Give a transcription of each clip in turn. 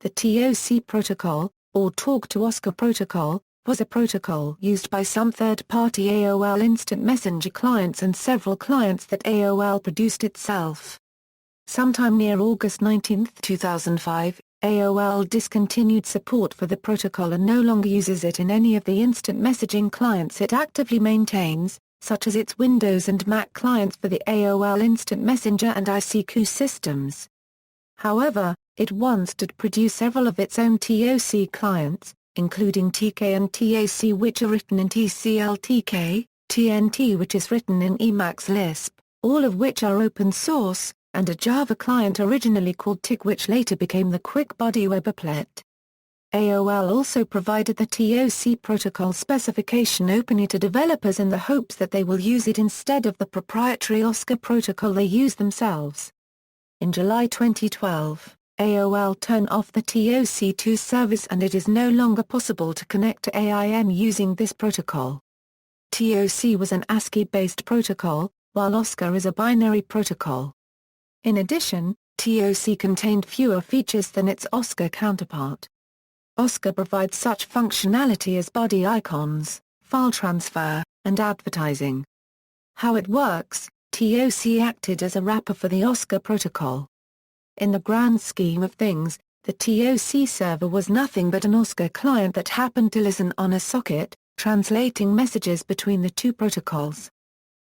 The TOC protocol, or Talk to OSCAR protocol, was a protocol used by some third-party AOL Instant Messenger clients and several clients that AOL produced itself. Sometime near August 19, 2005, AOL discontinued support for the protocol and no longer uses it in any of the instant messaging clients it actively maintains, such as its Windows and Mac clients for the AOL Instant Messenger and ICQ systems. However, it once did produce several of its own TOC clients, including TiK and TAC, which are written in TCL/TK, TNT, which is written in Emacs Lisp, all of which are open source, and a Java client originally called TiK, which later became the Quick Body Web Applet. AOL also provided the TOC protocol specification openly to developers in the hopes that they will use it instead of the proprietary OSCAR protocol they use themselves. In July 2012, AOL turned off the TOC2 service and it is no longer possible to connect to AIM using this protocol. TOC was an ASCII-based protocol, while OSCAR is a binary protocol. In addition, TOC contained fewer features than its OSCAR counterpart. OSCAR provides such functionality as body icons, file transfer, and advertising. How it works: TOC acted as a wrapper for the OSCAR protocol. In the grand scheme of things, the TOC server was nothing but an OSCAR client that happened to listen on a socket, translating messages between the two protocols.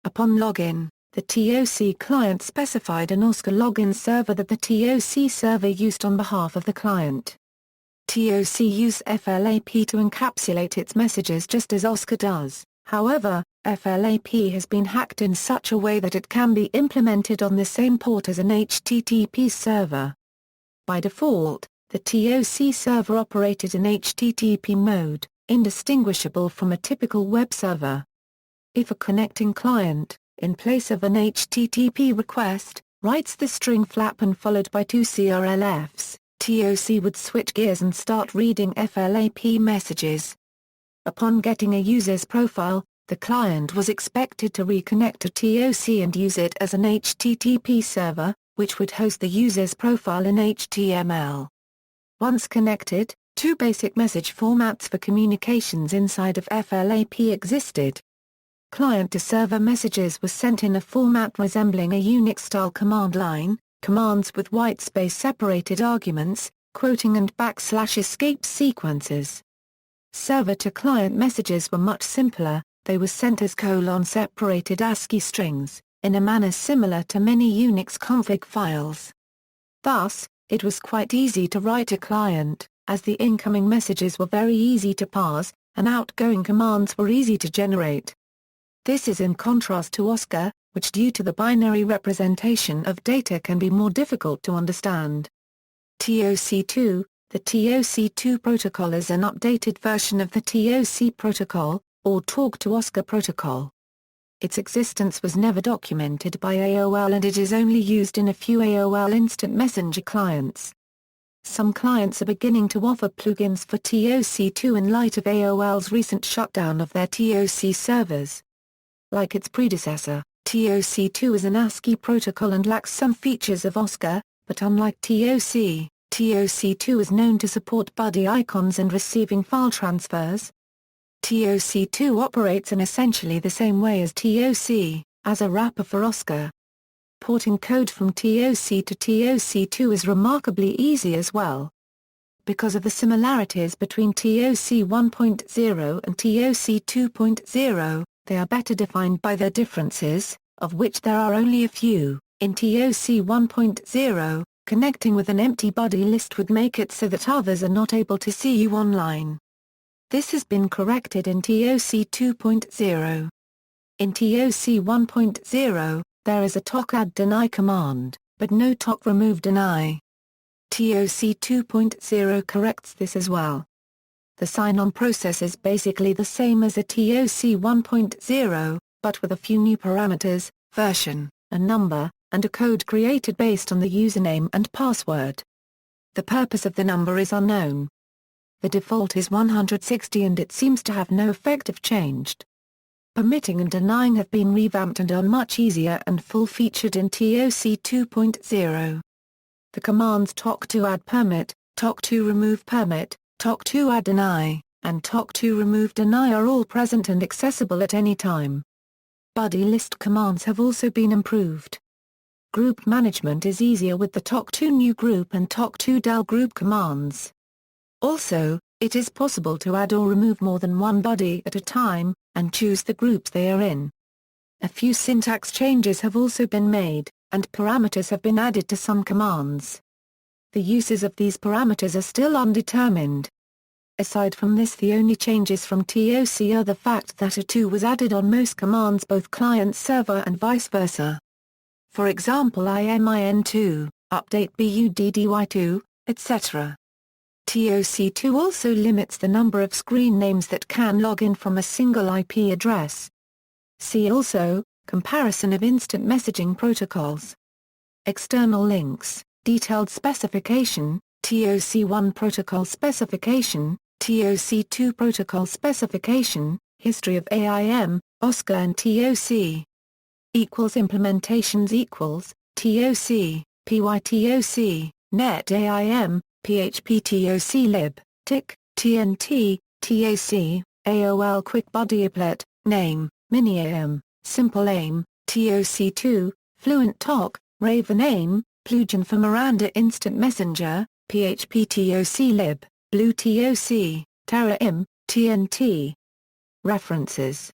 Upon login, the TOC client specified an OSCAR login server that the TOC server used on behalf of the client. TOC used FLAP to encapsulate its messages just as OSCAR does. However, FLAP has been hacked in such a way that it can be implemented on the same port as an HTTP server. By default, the TOC server operated in HTTP mode, indistinguishable from a typical web server. If a connecting client, in place of an HTTP request, writes the string flap and followed by two CRLFs, TOC would switch gears and start reading FLAP messages. Upon getting a user's profile, the client was expected to reconnect to TOC and use it as an HTTP server, which would host the user's profile in HTML. Once connected, two basic message formats for communications inside of FLAP existed. Client-to-server messages were sent in a format resembling a Unix-style command line, commands with whitespace separated arguments, quoting and \escape sequences. Server-to-client messages were much simpler, they were sent as :separated ASCII strings, in a manner similar to many Unix config files. Thus, it was quite easy to write a client, as the incoming messages were very easy to parse, and outgoing commands were easy to generate. This is in contrast to OSCAR, which due to the binary representation of data can be more difficult to understand. TOC2: the TOC2 protocol is an updated version of the TOC protocol, or Talk to OSCAR protocol. Its existence was never documented by AOL and it is only used in a few AOL Instant Messenger clients. Some clients are beginning to offer plugins for TOC2 in light of AOL's recent shutdown of their TOC servers. Like its predecessor, TOC2 is an ASCII protocol and lacks some features of OSCAR, but unlike TOC, TOC2 is known to support buddy icons and receiving file transfers. TOC2 operates in essentially the same way as TOC, as a wrapper for OSCAR. Porting code from TOC to TOC2 is remarkably easy as well. Because of the similarities between TOC 1.0 and TOC 2.0, they are better defined by their differences, of which there are only a few. In TOC 1.0, connecting with an empty buddy list would make it so that others are not able to see you online. This has been corrected in TOC 2.0. In TOC 1.0, there is a TOC add deny command, but no TOC remove deny. TOC 2.0 corrects this as well. The sign-on process is basically the same as a TOC 1.0, but with a few new parameters: version, a number, and a code created based on the username and password. The purpose of the number is unknown. The default is 160 and it seems to have no effect if changed. Permitting and denying have been revamped and are much easier and full-featured in TOC 2.0. The commands TOC to add permit, TOC2 remove permit, TOC2 add deny, and TOC2 remove deny are all present and accessible at any time. Buddy list commands have also been improved. Group management is easier with the TOC2 new group and TOC2 del group commands. Also, it is possible to add or remove more than one buddy at a time, and choose the groups they are in. A few syntax changes have also been made, and parameters have been added to some commands. The uses of these parameters are still undetermined. Aside from this, the only changes from TOC are the fact that a 2 was added on most commands, both client-server and vice versa. For example, IMIN2, update BUDDY2, etc. TOC2 also limits the number of screen names that can log in from a single IP address. See also, comparison of instant messaging protocols. External links, detailed specification, TOC1 protocol specification, TOC2 protocol specification, history of AIM, OSCA and TOC. Implementations TOC, PyTOC, net AIM, PHP TOC lib, TiK, TNT, TAC, AOL quick buddy applet, name, mini AIM, simple AIM, TOC2, fluent TOC, Raven AIM, plugin for Miranda Instant Messenger, PHP TOC lib, Blue TOC, Terra IM, TNT. References